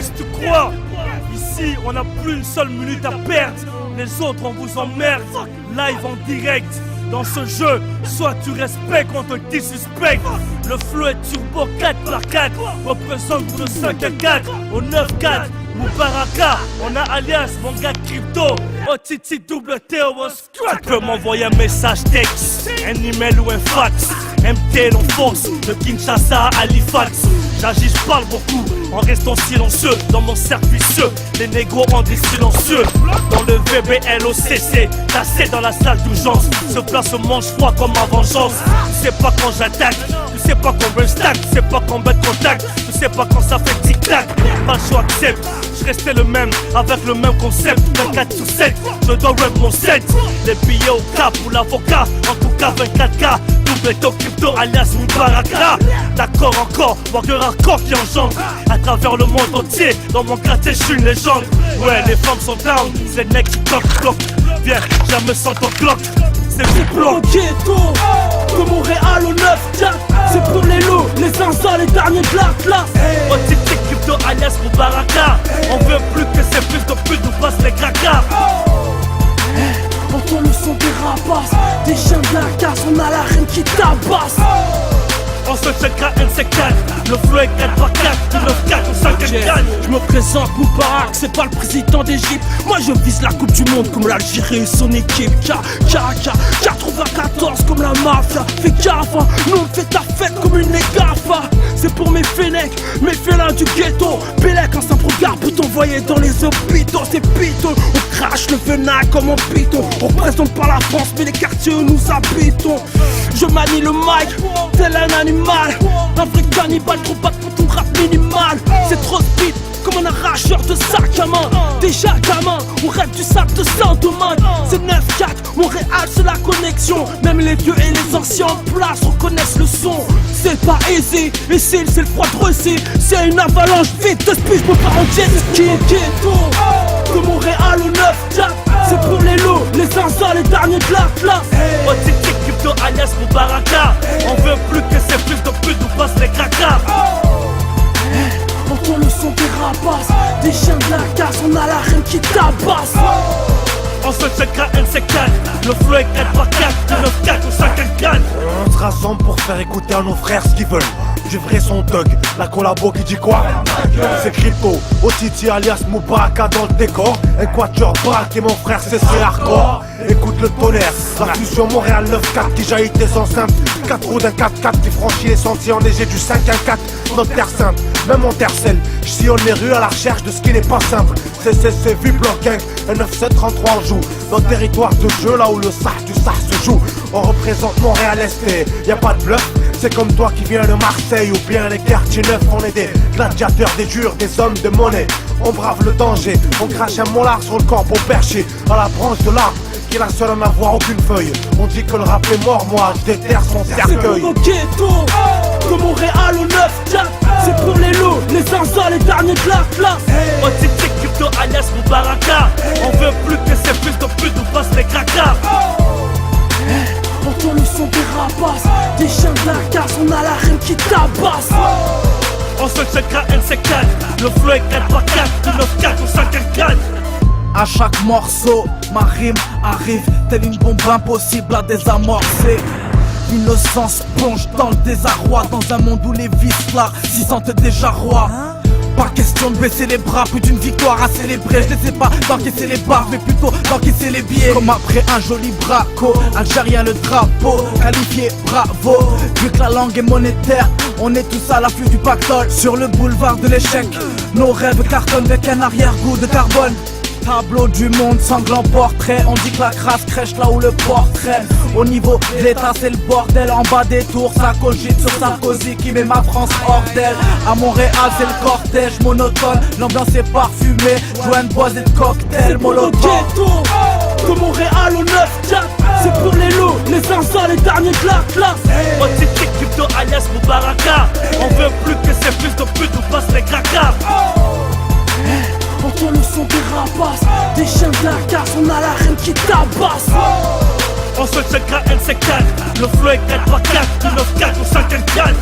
Qu'est-ce que tu crois? Ici, on n'a plus une seule minute à perdre. Les autres, on vous emmerde. Live en direct. Dans ce jeu, soit tu respectes, on te dit suspect. Le flow est turbo 4x4. Représente pour le 5 à 4. Au 9-4, Moubaraka. On a alias, mon gars crypto. OTT double T, tu peux m'envoyer un message texte, un email ou un fax. MT non force, de Kinshasa à Halifax. J'agis, je parle beaucoup, en restant silencieux. Dans mon cercle vicieux, les négros ont des silencieux. Dans le VBLOCC, tassé dans la salle d'urgence. Se place au manche froid comme ma vengeance. Tu sais pas quand j'attaque, tu sais pas quand je stack, tu sais pas quand mettre contact, tu sais pas quand ça fait tic-tac. Pas le choix, accepte, je restais le même, avec le même concept. 24 sur 7, je dois rap mon set. Les billets au cap pour l'avocat, en tout cas 24K. Double to crypto alias Moubaraka. D'accord encore, Warrior hardcore qui engendre à travers le monde entier. Dans mon quartier je suis une légende. Ouais, les femmes sont down, c'est le mec qui bloc. Viens, jamais sans ton clock. C'est vous bloc. Ghetto, de Montréal au 9-4. C'est pour les lots, les zinzins, les derniers de la classe. OTT crypto alias Moubaraka. On veut plus que ces fils de pute nous passent les cracas. Entends le son des rapaces, des chiens de la casse, on a la reine qui tabasse. On se checkera NC4, le flow est 4x4, 9-4 ou 5-4. Je me présente Moubarak, c'est pas le président d'Égypte. Moi je vise la coupe du monde comme l'Algérie et son équipe. 94 comme la mafia. Fais gaffe, hein, nous on fait ta fête comme une négafa. C'est pour mes fennecs, mes félins du ghetto. Bélec en simple regard peut t'envoyer dans les hôpitaux. C'est piteux, on crache le venin comme un python. On représente pas la France mais les quartiers où nous habitons. Je manie le mic, tel un animal. Un vrai cannibale, trop pas pour ton rap minimal. C'est trop speed, comme un arracheur de sac à main. Déjà gamin, on rêve du sac de Saint-Domingue. C'est 9-4, Montréal c'est la connexion. Même les vieux et les anciens en place reconnaissent le son. C'est pas aisé, et c'est le froid de Russie. C'est une avalanche vite de speed, je peux pas en jet ski. Ghetto, de Montréal au 9-4. C'est pour les lots, les zinzins, les derniers de la classe. OTT crypto alias Moubaraka. On veut plus que ces fils de pute nous passent les cracas. Entends le son des rapaces, des chiens de la casse, on a la reine qui tabasse. On se checkera NC4, le flow est 4x4, 9-4 ou 5-4. On se rassemble pour faire écouter à nos frères ce qu'ils veulent. Du vrai son thug, la collabo qui dit quoi? C'est crypto, OTT alias Moubaraka dans le décor. Un quatuor braque et mon frère c'est hardcore. Écoute le tonnerre, la fusion Montréal 9-4 qui jaillit des enceintes. 4 roues d'un 4x4 qui franchit les sentiers enneigés du 5-1-4. Notre terre sainte, même en terre selle, je sillonne les rues à la recherche de ce qui n'est pas simple. C'est vu bloc gang, un 9-7-33 on joue. Notre territoire de jeu là où le sar du sar se joue. On représente Montréal-Est, y a pas de bluff. C'est comme toi qui viens de Marseille ou bien les quartiers neufs. On est des gladiateurs, des jures, des hommes de monnaie. On brave le danger, on crache un molar sur le corbeau perché à la branche de l'arbre qui est la seule à n'avoir aucune feuille. On dit que le rap est mort, moi je déterre son cercueil. C'est pour ghetto, de Montréal au 9-4. C'est pour les lots, les zinzins, les derniers de la classe. OTT crypto alias Moubaraka. On veut plus que ces fils de pute nous passent les cracas. Entends le son des rapaces, des chiens de la casse, on a la reine qui tabasse. On se checkera NC4, le flow est 4x4, 9-4 ou 5-4. À chaque morceau, ma rime arrive telle une bombe impossible à désamorcer. L'innocence plonge dans le désarroi, dans un monde où les vices là s'y sentent déjà rois. Pas question de baisser les bras, plus d'une victoire à célébrer. Je ne sais pas d'encaisser les barres, mais plutôt d'encaisser les billets. Comme après un joli braco, algérien le drapeau, qualifié bravo. Vu que la langue est monétaire, on est tous à l'affût du pactole. Sur le boulevard de l'échec, nos rêves cartonnent avec un arrière-goût de carbone. Tableau du monde, sanglant portrait. On dit que la crasse crèche là où le portrait. Au niveau de l'état c'est le bordel. En bas des tours ça cogite sur Sarkozy qui met ma France hors d'elle. À Montréal c'est le cortège monotone. L'ambiance est parfumée, joint de bois et de cocktails molotov. Ghetto, de Montréal au 9-4. C'est pour les lots, les zinzins, les derniers de la classe. OTT crypto alias Moubaraka. On veut plus que ces fils de pute nous passent les cracas. Entends le son des rapaces, des chiens de la casse, on a la reine qui tabasse. On se checkera NC4, le flow est 4x4, 9-4 ou 5-4.